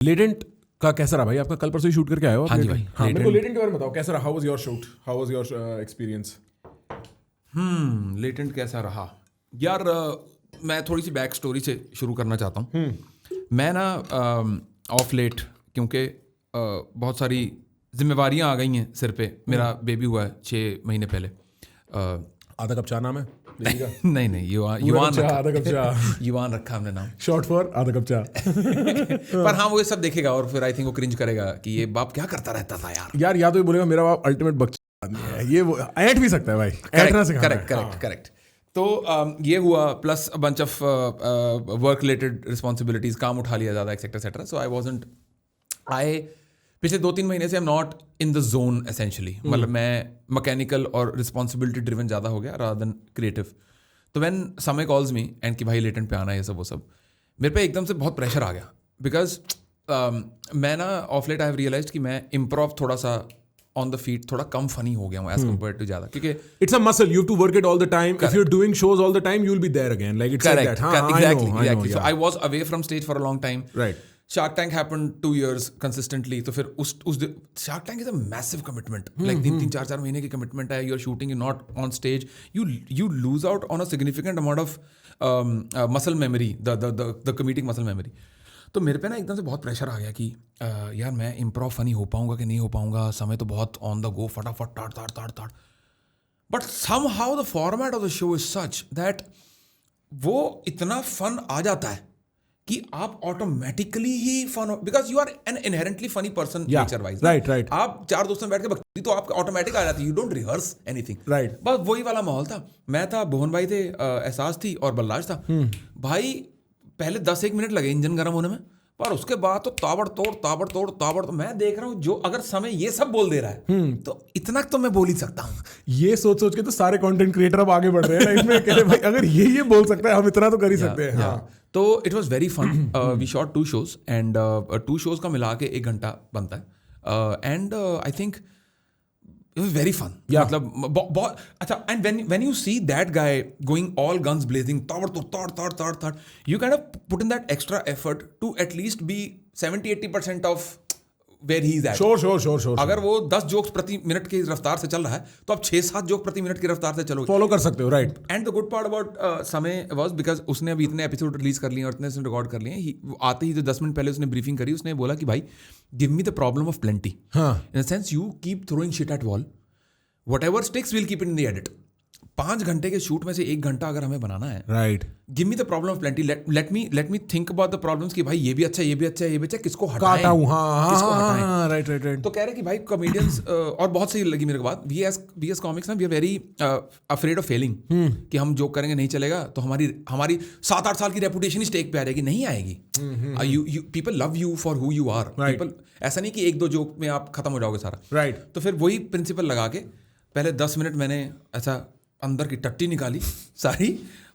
Latent का कैसा रहा भाई? आपका कल परसों ही शूट करके आए हो आप? हाँ जी भाई, हाँ, मेरे को लेटेंट के बारे में बताओ, कैसा रहा? How was your shoot? How was your experience? Latent कैसा रहा यार? मैं थोड़ी सी बैक स्टोरी से शुरू करना चाहता हूँ। मैं ना ऑफ लेट, क्योंकि बहुत सारी जिम्मेवारियाँ आ गई हैं सिर पे। मेरा बेबी हुआ है 6 महीने पहले। आधा कप चाय नाम है बेबी का? नहीं, युवान रखा, आधा कप चाय युवान रखा हमने नाम, शॉर्ट फॉर आधा कप चाय। पर हाँ वो ये सब देखेगा और फिर आई थिंक वो क्रिंज करेगा कि ये बाप क्या करता रहता था यार। या तो ये बोलेगा मेरा बाप अल्टीमेट बच्चा आदमी है, ये वो ऐंठ भी सकता है भाई, ऐंठना सिखाना है। करेक्ट। तो ये हुआ, plus a bunch of work related responsibilities, काम उठा लिया ज़्यादा, एक्सेट्रा। सो आई पिछले 2-3 महीने से I am not in the zone essentially. मतलब मैं मैकेनिकल और रिस्पॉन्सिबिलिटी ड्रिवन ज़्यादा हो गया रादर देन क्रिएटिव। तो व्हेन समय कॉल्स मी एंड कि भाई लेटेंट पे आना है, ये सब वो सब, मेरे पे एकदम से बहुत प्रेशर आ गया। बिकॉज मैं ना of late I have realized कि मैं इम्प्रोव थोड़ा सा ऑन द फीट थोड़ा कम फनी हो गया हूँ एज कम्पेयर टू ज़्यादा, क्योंकि it's a muscle, you have to work it all the time. If you are doing shows all the time you will be there again, like it's like that. Exactly. So I was away from stage for a long time. Right. Shark Tank happened 2 years consistently. तो फिर उस Shark Tank is a massive commitment. Like 3-4 महीने की commitment है. You're shooting, you're not on stage. You lose out on a significant amount of muscle memory, the comedic muscle memory. तो मेरे पे ना एकदम से बहुत प्रेशर आ गया कि यार मैं इम्प्रोव फनी हो पाऊंगा कि नहीं हो पाऊंगा, समय तो बहुत ऑन द गो, फटाफट ताड़। But somehow the format of the show is such that वो इतना फन आ जाता है कि आप ऑटोमेटिकली ही fun, because you are an inherently funny person nature wise. Right. आप 4 दोस्तों में बैठ के बकती तो आप ऑटोमेटिक आ जाती है, you don't rehearse anything. Right. बस वही वाला माहौल था। मैं था, भुवन भाई थे, एहसास थी और बल्लाज था। भाई पहले 10-1 मिनट लगे इंजन गर्म होने में, पर उसके बाद तो ताबड़तोड़ मैं देख रहा हूँ जो अगर समय ये सब बोल दे रहा है तो इतना तो मैं बोल ही सकता हूँ। ये सोच के तो सारे कंटेंट क्रिएटर अब आगे बढ़ रहे हैं लाइफ में, कह रहे भाई अगर ये बोल सकता है हम इतना तो कर ही सकते हैं। हाँ। तो it was very fun. We shot 2 shows and 2 shows का मिला के 1 घंटा बनता है। And I think it was very fun. मतलब बहुत अच्छा। And when you see that guy going all guns blazing, thought, you kind of put in that extra effort to at least be 70-80% of where he is at. Sure. अगर वो 10 jokes प्रति minute की रफ्तार से चल रहा है तो आप 6-7 जोक प्रति मिनट की रफ्तार से चलोगे, फॉलो कर सकते हो। Right. And the good part about समय वाज बिकॉज उसने अभी इतने एपिसोड रिलीज कर लिए और इतने उसने रिकॉर्ड कर लिए, आते ही जो 10 मिनट पहले उसने ब्रीफिंग करी, उसने बोला कि भाई give me the problem of plenty. In the sense you keep throwing shit at wall, whatever sticks we'll keep it in the edit. 5 घंटे के शूट में से 1 घंटा अगर हमें बनाना है, right, give me the problem of plenty, let me think about the problems कि भाई ये भी अच्छा है, किसको हटाएं, राइट। तो कह रहे कि भाई कॉमेडियंस और बहुत सही लगी मेरे को बात, वी एस कॉमिक्स ना we are very afraid of failing, कि हम जोक करेंगे नहीं चलेगा तो हमारी 7-8 साल की रेपुटेशन ही स्टेक पे आ जाएगी, नहीं आएगी। People love you for who you are. People ऐसा नहीं कि 1-2 जोक में आप खत्म हो जाओगे सारा। राइट। तो फिर वही प्रिंसिपल लगा के पहले 10 मिनट मैंने ऐसा अंदर की टट्टी निकाली सारी,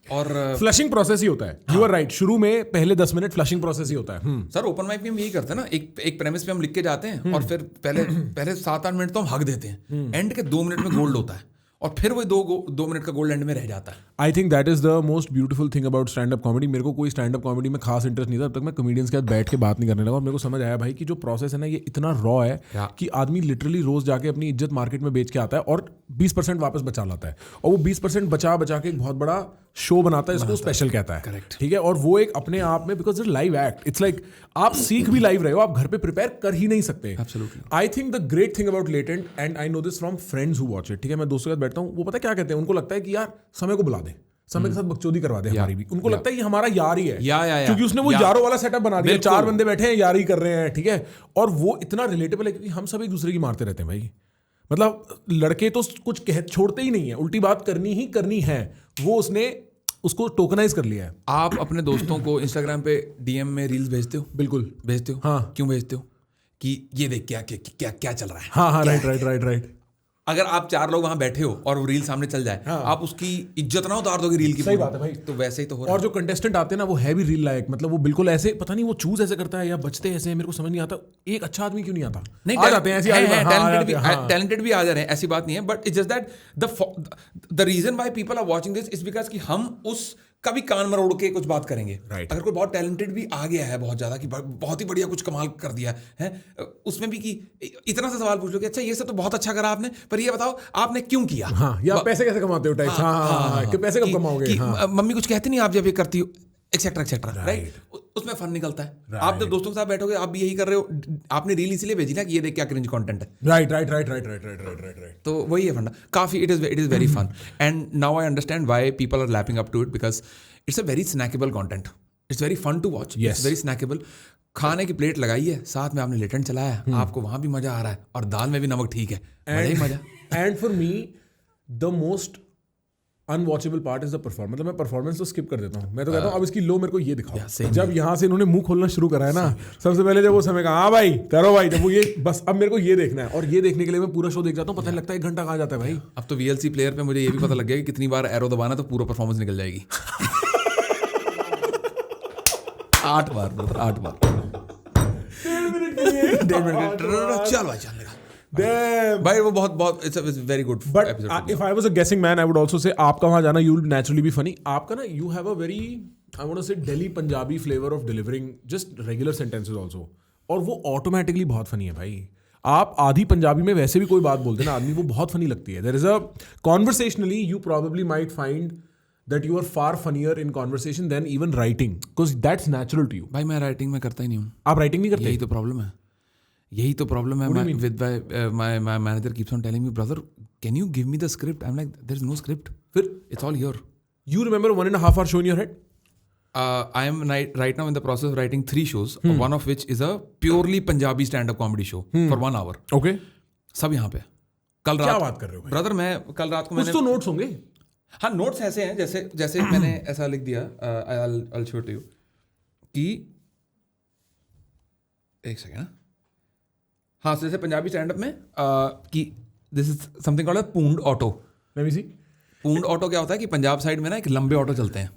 और फ्लशिंग प्रोसेस ही होता है। यू आर राइट, शुरू में पहले 10 मिनट फ्लशिंग प्रोसेस ही होता है। सर ओपन माइक में हम यही करते हैं ना, एक प्रेमिस पे हम लिख के जाते हैं और फिर पहले 7-8 मिनट तो हम हक देते हैं, एंड के 2 मिनट में गोल्ड होता है और फिर वो 2 मिनट का गोल्ड एंड में रह जाता है। I think that is the most beautiful thing about stand up comedy. मेरे को कोई स्टैंड अप कॉमेडी में खास इंटरेस्ट नहीं था, तब तक मैं कॉमेडियंस के साथ बैठ के बात नहीं करने लगा, और मेरे को समझ आया भाई कि जो प्रोसेस है ना ये इतना रॉ है कि आदमी लिटरली रोज जाके अपनी इज्जत मार्केट में बेच के आता है और 20% वापस बचा लाता है, और वो 20% बचा के एक बहुत बड़ा शो बनाता है, इसको स्पेशल कहता है। ठीक है, और वो एक अपने आप में, because live act, it's like आप सीख भी लाइव रहे हो, आप घर पे प्रिपेयर कर ही नहीं सकते। I think the great thing about latent, and I know this from friends who watch it, ठीक है, मैं दोस्तों के साथ बैठता हूँ, वो पता क्या कहते हैं, उनको लगता है कि यार समय को बुला दे, समय के साथ बकचोदी करवा दे हमारी भी, उनको लगता है ये हमारा यार ही है, क्योंकि उसने वो यारों वाला सेटअप बना दिया, 4 बंदे बैठे हैं यार ही कर रहे हैं, ठीक है, और वो इतना रिलेटेबल है क्योंकि हम सब एक दूसरे की मारते रहते हैं भाई। मतलब लड़के तो कुछ छोड़ते ही नहीं है, उल्टी बात करनी है, वो उसने उसको टोकनाइज कर लिया है। आप अपने दोस्तों को इंस्टाग्राम पे डीएम में रील्स भेजते हो? बिल्कुल भेजते हो। हाँ। क्यों भेजते हो? कि ये देख क्या चल रहा है। हाँ, राइट। अगर आप 4 लोग वहां बैठे हो और वो रील सामने चल जाए, आप उसकी इज्जत ना उतार दोगे रील की। सही बात है भाई। तो वैसे ही तो हो रहा है। और जो कंटेस्टेंट आते हैं ना वो है भी रील लायक, मतलब वो बिल्कुल ऐसे, पता नहीं वो चूज ऐसे करता है या बचते ऐसे हैं, मेरे को समझ नहीं आता। एक अच्छा आदमी क्यों नहीं आता? नहीं, आ जाते हैं ऐसे, टैलेंटेड भी आ जा रहे हैं, ऐसी बात नहीं है, but it's just that the reason why people are watching this is because कि हम उस कभी कान मरोड़ के कुछ बात करेंगे। Right. अगर कोई बहुत टैलेंटेड भी आ गया है बहुत ज्यादा कि बहुत ही बढ़िया कुछ कमाल कर दिया है, उसमें भी कि इतना सा सवाल पूछ लो कि अच्छा ये सब तो बहुत अच्छा करा आपने, पर ये बताओ आपने क्यों किया। हाँ, या पैसे कैसे कमाते हो टाइप। हाँ, कि पैसे कब कमाओगे। हाँ, मम्मी कुछ कहती नहीं आप जब ये करती हो, एक्सेट्रा एक्सेट्रा, राइट। उसमें फन निकलता है। आप जब दोस्तों के साथ बैठोगे आप भी यही कर रहे हो, आपने रील इसलिए भेजी ना कि ये देख क्या क्रिंज कंटेंट है। राइट। तो वही है फंडा। काफी it is very fun and now I understand why people are lapping up to it, because it's a very snackable content, it's very fun to watch, it's very snackable. खाने की plate लगाई है, साथ में आपने लेटन चलाया है, आपको वहां भी मजा आ रहा है और दाल में भी नमक ठीक है, मजा ही मजा। And for me the most unwatchable part is the performance. मतलब मैं परफॉर्मेंस तो स्किप कर देता हूँ, मैं तो कहता हूँ अब इसकी लो मेरे को ये दिखाओ। जब यहाँ से इन्होंने मुंह खोलना शुरू करा है ना, सबसे पहले जब वो समय कहा हाँ भाई करो भाई, जब वो ये बस अब मेरे को ये देखना है, और ये देखने के लिए मैं पूरा शो देख जाता हूँ, पता नहीं लगता 1 घंटा कहाँ जाता है भाई। अब तो VLC प्लेयर पे मुझे ये भी पता लग गया कि कितनी बार एरो दबाना तो पूरा परफॉर्मेंस निकल जाएगी। 8 बार 8 बार 1.5 मिनट चल भाई चल लगा भाई, वो बहुत it's very good episode. But if I was a guessing man I would also say आपका वहां जाना you will naturally be funny. आपका ना you have a very I want to say Delhi Punjabi flavour of delivering just regular sentences also, और वो automatically बहुत funny है भाई। आप आधी पंजाबी में वैसे भी कोई बात बोलते ना आदमी, वो बहुत फनी लगती है। There is a conversationally you probably might find that you are far funnier in conversation than even writing because that's natural to you. भाई मैं राइटिंग में करता ही नहीं हूँ। आप राइटिंग नहीं करते? यही तो प्रॉब्लम है, यही तो प्रॉब्लम है। With my manager keeps on telling me, brother, can you give me the script? I'm like, there's no script. फिर it's all here. You remember 1.5 hour show in your head? I am right now in the process of writing 3 shows, one of which is a purely Punjabi stand-up comedy show for 1 hour. Okay. सब यहाँ पे। कल रात क्या बात कर रहे हो ब्रदर? मैं कल रात को कुछ तो नोट्स होंगे। हाँ, नोट्स ऐसे हैं जैसे मैंने ऐसा लिख दिया, I'll show it to you कि एक सेकेंड। हाँ, जैसे पंजाबी स्टैंड अप में कि this is something called pound auto. Let me see. Pound auto क्या होता है कि पंजाब साइड में ना एक लंबे ऑटो चलते हैं,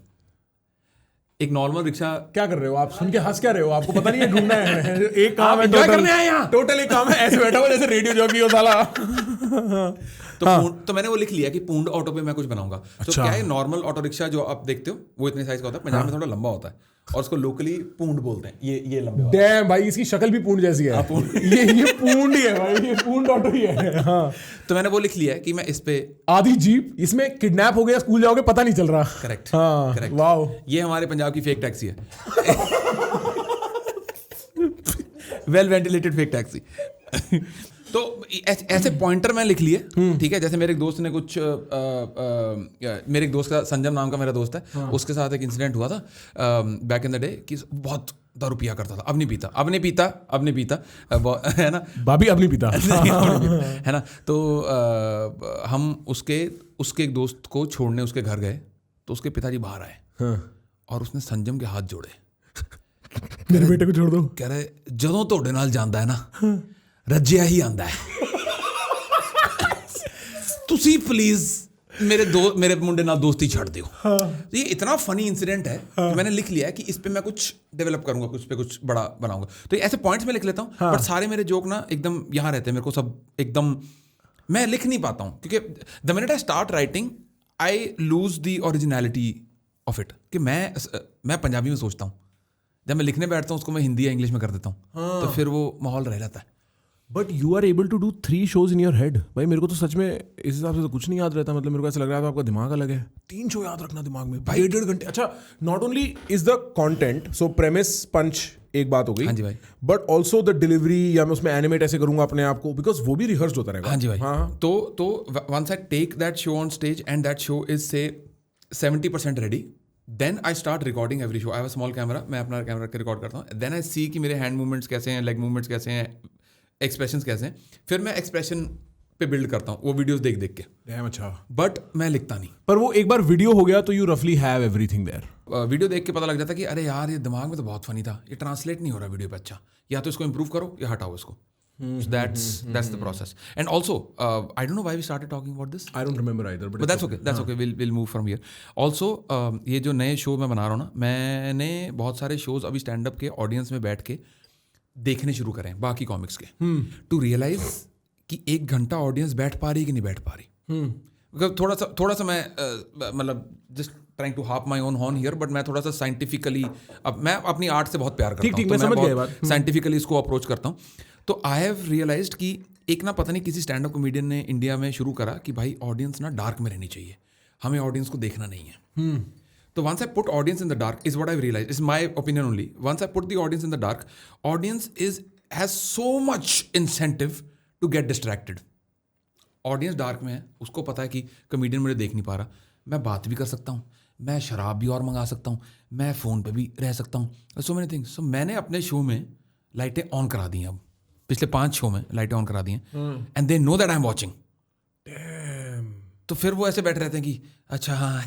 एक नॉर्मल रिक्शा। क्या कर रहे हो आप? सुन के हंस क्या रहे हो? आपको पता नहीं है ढूंढना है। एक काम है, एंजॉय करने आए यहाँ। टोटल एक काम है, ऐसे बैठा हुआ जैसे रेडियो जॉकी हो साला। तो मैंने वो लिख लिया कि पूंड ऑटो पे मैं कुछ बनाऊंगा। तो क्या है, नॉर्मल ऑटो रिक्शा जो आप देखते हो वो इतने साइज का होता है, पंजाब में थोड़ा लंबा होता है और उसको लोकली पूंड बोलते हैं। ये लंबे। डैम भाई, इसकी शक्ल भी पूंड जैसी है। ये पूंड ही है भाई, ये पूंड ऑटो ही है। हाँ, तो मैंने वो लिख लिया है कि मैं इस पे आधी जीप, इसमें किडनैप हो गया, स्कूल जाओगे पता नहीं चल रहा। करेक्ट। हाँ, करेक्ट। वाओ, ये हमारे पंजाब की फेक टैक्सी है। Well ventilated fake taxi. तो ऐसे पॉइंटर मैं लिख लिए, ठीक है। जैसे मेरे एक दोस्त ने कुछ मेरे एक दोस्त का, संजम नाम का मेरा दोस्त है, उसके साथ एक इंसिडेंट हुआ था बैक इन द डे कि बहुत दारू पिया करता था। अब नहीं पीता है ना भाभी, अब नहीं पीता है ना। तो हम उसके एक दोस्त को छोड़ने उसके घर गए, तो उसके पिताजी बाहर आए और उसने संजम के हाथ जोड़े। मेरे बेटे को छोड़ दो। कह रहे जदों तोड़े नाल जांदा है ना रज्जिया ही आंदा है, तुसी प्लीज मेरे मुंडे नाल दोस्ती छड़ दियो। ये इतना फनी इंसिडेंट है कि मैंने लिख लिया है कि इस पे मैं कुछ डेवलप करूंगा, कुछ पे कुछ बड़ा बनाऊंगा। तो ऐसे पॉइंट्स में लिख लेता हूँ, बट सारे मेरे जोक ना एकदम यहाँ रहते हैं, मेरे को सब एकदम मैं लिख नहीं पाता हूँ, क्योंकि the minute I start writing I lose the originality of it. कि मैं पंजाबी में सोचता हूँ, जब मैं लिखने बैठता हूँ उसको मैं हिंदी या इंग्लिश में कर देता हूँ, तो फिर वो माहौल रह जाता है। But you are able to do 3 shows in your head. भाई मेरे को तो सच में इस हिसाब से तो कुछ नहीं याद रहता। मतलब मेरे को ऐसा लग रहा था आपका दिमाग अलग है। 3 show याद रखना दिमाग में भाई, 1.5 घंटे। अच्छा, not only is the content, so premise punch एक बात हो गई, हाँ जी भाई, बट ऑल्सो द डिलीवरी, या मैं उसमें एनिमेट ऐसे करूंगा अपने आप को, बिकॉज वो भी रिहर्स होता रहेगा। हाँ जी भाई। हाँ। तो once I take that show on stage and that show is say 70% ready, then I start recording every show. I have a small camera, मैं अपना कैमरा के रिकॉर्ड करता हूँ। देन आई सी कि मेरे हैंड मूवमेंट्स कैसे हैं, लेग मूवमेंट्स कैसे हैं, एक्सप्रेशंस कैसे हैं, फिर मैं एक्सप्रेशन पे बिल्ड करता हूँ वो वीडियोस देख के। अच्छा, बट मैं लिखता नहीं। पर वो एक बार वीडियो हो गया तो यू रफली हैव एवरीथिंग देयर। वीडियो देख के पता लग जाता कि अरे यार ये दिमाग में तो बहुत फनी था, ये ट्रांसलेट नहीं हो रहा वीडियो पे अच्छा, या तो इसको इंप्रूव करो या हटाओ इसको। That's the process. And also, I don't know why we started talking about this. I don't remember either, but that's okay. That's okay. We'll move from here. Also, ये जो नए शो मैं बना रहा हूँ ना, मैंने बहुत सारे शोज अभी स्टैंड अप के ऑडियंस में बैठ के देखने शुरू करें बाकी कॉमिक्स के, टू रियलाइज कि 1 घंटा ऑडियंस बैठ पा रही कि नहीं बैठ पा रही। थोड़ा सा मैं मतलब just trying to harp my own horn here, but मैं थोड़ा सा साइंटिफिकली, अब मैं अपनी आर्ट से बहुत प्यार करता हूँ, ठीक, मैं समझ गया बात। साइंटिफिकली इसको अप्रोच करता हूँ। तो आई हैव रियलाइज्ड कि एक ना पता नहीं किसी स्टैंड अप कॉमेडियन ने इंडिया में शुरू करा कि भाई ऑडियंस ना डार्क में रहनी चाहिए, हमें ऑडियंस को देखना नहीं है। तो once I put audience in the dark is what I've realized, is my opinion only, once I put the audience in the dark, audience has so much incentive to get distracted. Audience dark में है, उसको पता है कि comedian मुझे देख नहीं पा रहा, मैं बात भी कर सकता हूँ, मैं शराब भी और मंगा सकता हूँ, मैं फ़ोन पे भी रह सकता हूँ, सो मेनी थिंग्स। सो मैंने अपने शो में लाइटें ऑन करा दी हैं, अब पिछले 5 शो में लाइटें ऑन करा दी हैं, and they know that I am watching. तो फिर वो ऐसे बैठे रहते हैं कि अच्छा हाँ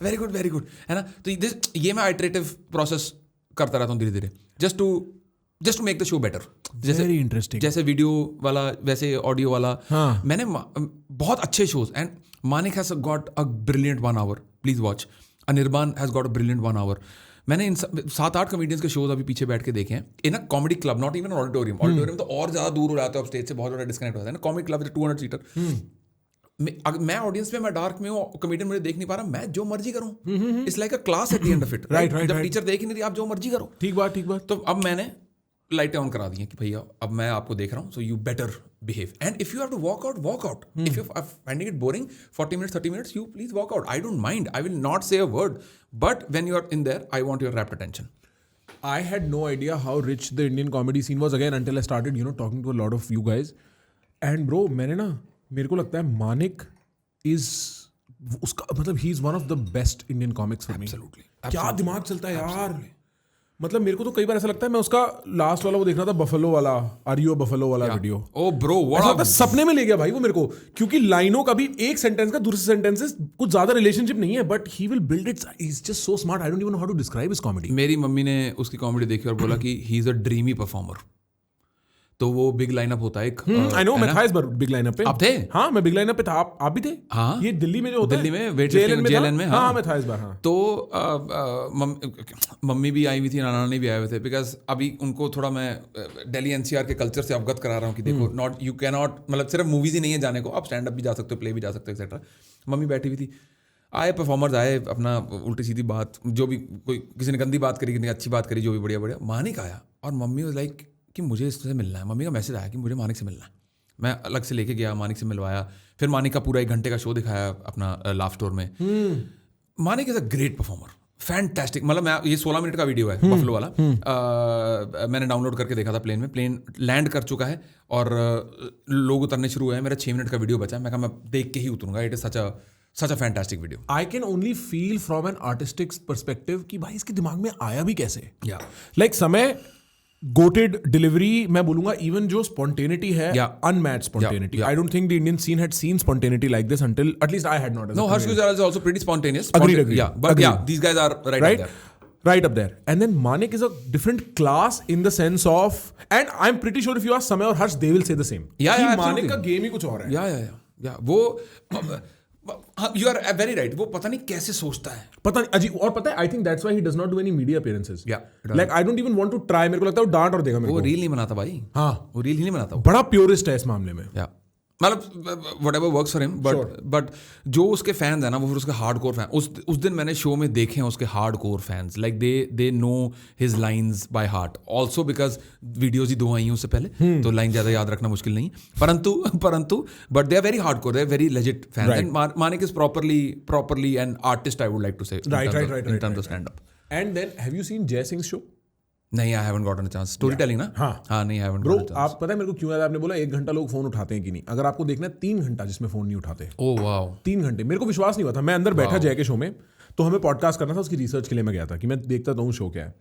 वेरी गुड है ना। तो ये मैं आइटरेटिव प्रोसेस करता रहता हूँ धीरे धीरे, just to make the show better. Very interesting, जैसे वीडियो वाला वैसे ऑडियो वाला। हाँ. मैंने बहुत अच्छे shows, and Manik has got a brilliant 1 hour, please watch. Anirban has got a brilliant 1 hour। मैंने इन 7-8 कॉमेडियंस के शोज अभी पीछे बैठ के देखे हैं in a comedy club, not even auditorium. Auditorium तो और ज्यादा दूर हो जाते हो, स्टेज से बहुत ज्यादा डिस्कनेक्ट होता है ना। Comedy club 200 seater. मैं ऑडियंस में, मैं डार्क में हूँ, कॉमेडियन मुझे देख नहीं पा रहा, मैं जो मर्जी करूँ, it's like a class at the end of it. Right. जब टीचर देख ही नहीं रही, आप जो मर्जी करो। ठीक बात। तो अब मैंने लाइटें ऑन करा दी हैं कि भैया अब मैं आपको देख रहा हूँ, so you better behave, and if you have to walk out, if you are finding it boring 40 minutes 30 minutes, you please walk out. I don't mind, I will not say a word, but when you are in there, I want your rapt attention. I had no idea how rich the Indian comedy scene was again until I started, talking to a lot of you guys. And bro, मेरे को लगता है मानिक उसका मतलब he is one of the best Indian comics for me. Absolutely. क्या दिमाग चलता है यार। मतलब मेरे को तो कई बार ऐसा लगता है मैं उसका लास्ट वाला वो देख रहा था, बफेलो वाला, आर यू अ बफेलो वाला वीडियो। ओ ब्रो, व्हाट सपने में ले गया भाई वो मेरे को, क्योंकि लाइनों का भी एक सेंटेंस का दूसरे सेंटेंस से कुछ ज्यादा रिलेशनशिप नहीं है, but he will build it, he is just so smart, I don't even know how to describe his comedy. मेरी मम्मी ने उसकी कॉमेडी देखी और बोला कि he is a dreamy performer. तो वो बिग लाइनअप होता है एक, आई नो, मैं था इस बार बिग लाइनअप पे। आप थे? हाँ, मैं बिग लाइनअप पे था। आप भी थे? हाँ, ये दिल्ली में जो होता है, दिल्ली में जेएलएन में। हाँ, मैं था इस बार। हाँ, तो मम्मी भी आई हुई थी, नाना भी आए हुए थे, बिकॉज अभी उनको थोड़ा मैं दिल्ली एनसीआर के कल्चर से अवगत करा रहा हूँ कि देखो, नॉट यू कैन नॉट, मतलब सिर्फ मूवीज ही नहीं है जाने को, आप स्टैंड अप भी जा सकते हो, प्ले भी जा सकते हो, एक्सेट्रा। मम्मी बैठी हुई थी, आए परफॉर्मर्स आए, अपना उल्टी सीधी बात, जो भी कोई किसी ने गंदी बात करी, किसी ने अच्छी बात करी, जो भी बढ़िया। मानिक आया और मम्मी वाज लाइक कि मुझे इससे मिलना है। मम्मी का मैसेज आया कि मुझे मानिक से मिलना है। मैं अलग से लेके गया, मानिक से मिलवाया, फिर मानिक का पूरा 1 घंटे का शो दिखाया अपना लाफ स्टोर में। Manik is a great performer, fantastic. मतलब मैं ये 16 मिनट का वीडियो है बफलो वाला, मैंने डाउनलोड करके देखा था प्लेन में। प्लेन लैंड कर चुका है और लोग उतरने शुरू हुए हैं, मेरा 6 मिनट का वीडियो बचा है। मैं कहा मैं देख के ही उतरूंगा, it is such a fantastic video. I can only feel from an artistic perspective कि भाई इसके दिमाग में आया भी कैसे। या लाइक समय गोटेड डिलीवरी, मैं बोलूंगा इवन जो स्पॉन्टेनिटी है, unmatched spontaneity. I don't think the Indian scene had seen spontaneity like this until at least I had not. No, Harsh Gujral is also pretty spontaneous. Agreed. Yeah, but yeah, these guys are right up there. And then Manik is a different class in the sense of, and I'm pretty sure if you ask Samay or Harsh, they will say the same. Yeah, Manik का game ही कुछ और है। Yeah. वो you are very right. वो पता नहीं कैसे सोचता है, पता नहीं अजीब। और पता है, I think that's why he does not do any media appearances. Yeah. Like I don't even want to try. मेरे को लगता है वो डांट और देगा मेरे को। वो रील नहीं बनाता भाई। हाँ, वो रील ही नहीं बनाता। बड़ा प्योरिस्ट है इस मामले में। Yeah. मतलब whatever works for him, but जो उसके फैंस है ना, वो फिर उसके हार्डकोर फैन, उस दिन मैंने शो में देखे हैं उसके hardcore fans, like they know his lines by heart, also because videos ही 2 आई हैं उससे पहले, तो लाइन ज़्यादा याद रखना मुश्किल नहीं, परंतु but they are very hardcore, they are very legit fans, and Manik is properly an artist, I would like to say, in terms of stand up. And then have you seen Jai Singh's show? नहीं, I haven't gotten a chance. Story telling ना? हाँ, नहीं, I haven't gotten a chance. आप पता है मेरे को क्यों याद, आपने बोला 1 घंटा लोग फोन उठाते हैं कि नहीं, अगर आपको देखना है 3 घंटा जिसमें फोन नहीं उठाते। ओह वाओ, 3 घंटे। मेरे को विश्वास नहीं हुआ था, मैं अंदर बैठा जय के शो में, तो हमें पॉडकास्ट करना था, उसकी रिसर्च के लिए मैं गया था कि मैं देखता हूँ शो क्या है,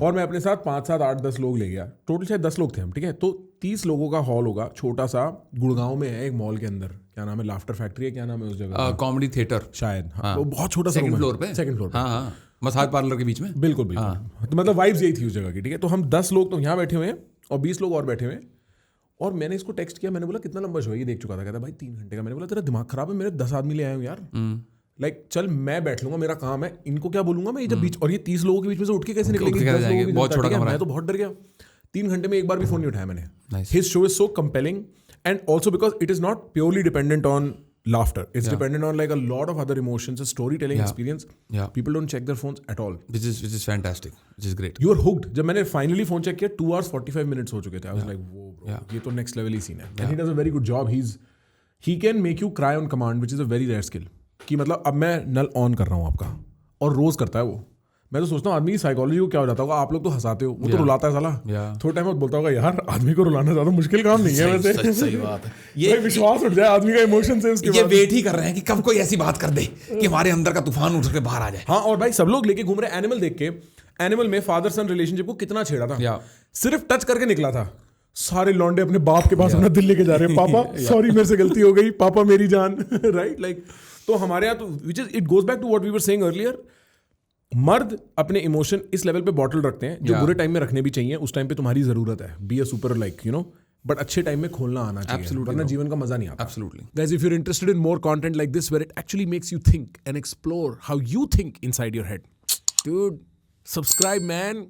और मैं अपने साथ 5, 7, 8, 10 लोग ले गया, टोटल शायद 10 लोग थे हम, ठीक है। तो 30 लोगों का हॉल होगा, छोटा सा, गुड़गांव में है एक मॉल के अंदर, क्या नाम है, लाफ्टर फैक्ट्री है, क्या नाम है उस जगह, कॉमेडी थिएटर शायद। हाँ, वो बहुत छोटा सा, सेकंड फ्लोर पे। हाँ, मसाज पार्लर के बीच में। बिल्कुल। तो मतलब वाइब्स यही थी उस जगह की, ठीक है। तो हम 10 लोग तो यहाँ बैठे हुए हैं और 20 लोग और बैठे हुए हैं, और मैंने इसको टेक्स्ट किया, मैंने बोला कितना लंबा शो है, ये देख चुका था, कहता भाई 3 घंटे का। मैंने बोला तेरा दिमाग खराब है, मेरे 10 आदमी ले आए हूँ यार, लाइक चल मैं बैठ लूंगा, मेरा काम है, इनको क्या बोलूंगा मैं, ये जब बीच, और ये 30 लोगों के बीच में से उठ के कैसे निकलेंगे, बहुत छोटा कमरा है। मैं तो बहुत डर गया। 3 घंटे में एक बार भी फोन नहीं उठाया मैंने। His show is so compelling, and also because it is not purely dependent on laughter. It's dependent on like a lot of other emotions, a storytelling experience. Yeah. People don't check their phones at all. Which is fantastic, which is great. You are hooked. जब मैंने finally phone check किया 2 hours 45 minutes हो चुके थे. I was like, whoa bro, ये तो next level ही scene है. And he does a very good job. He can make you cry on command, which is a very rare skill. कि मतलब अब मैं नल ऑन कर रहा हूँ आपका, और रोज करता है वो. मैं तो सोचता हूँ आदमी की साइकोलॉजी को क्या हो जाता होगा. आप लोग तो हंसाते हो, वो तो रुलाता है साला. थोड़े टाइम बाद बोलता होगा यार आदमी को रुलाना ज्यादा मुश्किल काम नहीं है वैसे. सही बात है. ये विश्वास उठ जाए आदमी का इमोशन से उसके ये वेट ही कर रहे हैं कि कब कोई ऐसी बात कर दे कि हमारे अंदर का तूफान उठ के बाहर आ जाए. हाँ, और भाई सब लोग लेके घूम रहे. एनिमल देख के, एनिमल में फादर सन रिलेशनशिप को कितना छेड़ा था. सिर्फ टच करके निकला था. सारे लौंडे अपने बाप के पास अपना दिल लेके जा रहे हैं. पापा सॉरी मेरे से गलती हो गई, पापा मेरी जान. राइट लाइक तो हमारे यहाँ तो which is it goes back to what we were saying earlier. मर्द अपने इमोशन इस लेवल पे बॉटल रखते हैं जो बुरे टाइम में रखने भी चाहिए. उस टाइम पे तुम्हारी जरूरत है. Be a super like you know, but अच्छे टाइम में खोलना आना चाहिए, वरना जीवन का मजा नहीं आता. Absolutely. Guys, if you're interested in more content like this where it actually makes you think and explore how you think inside your head, dude, subscribe man.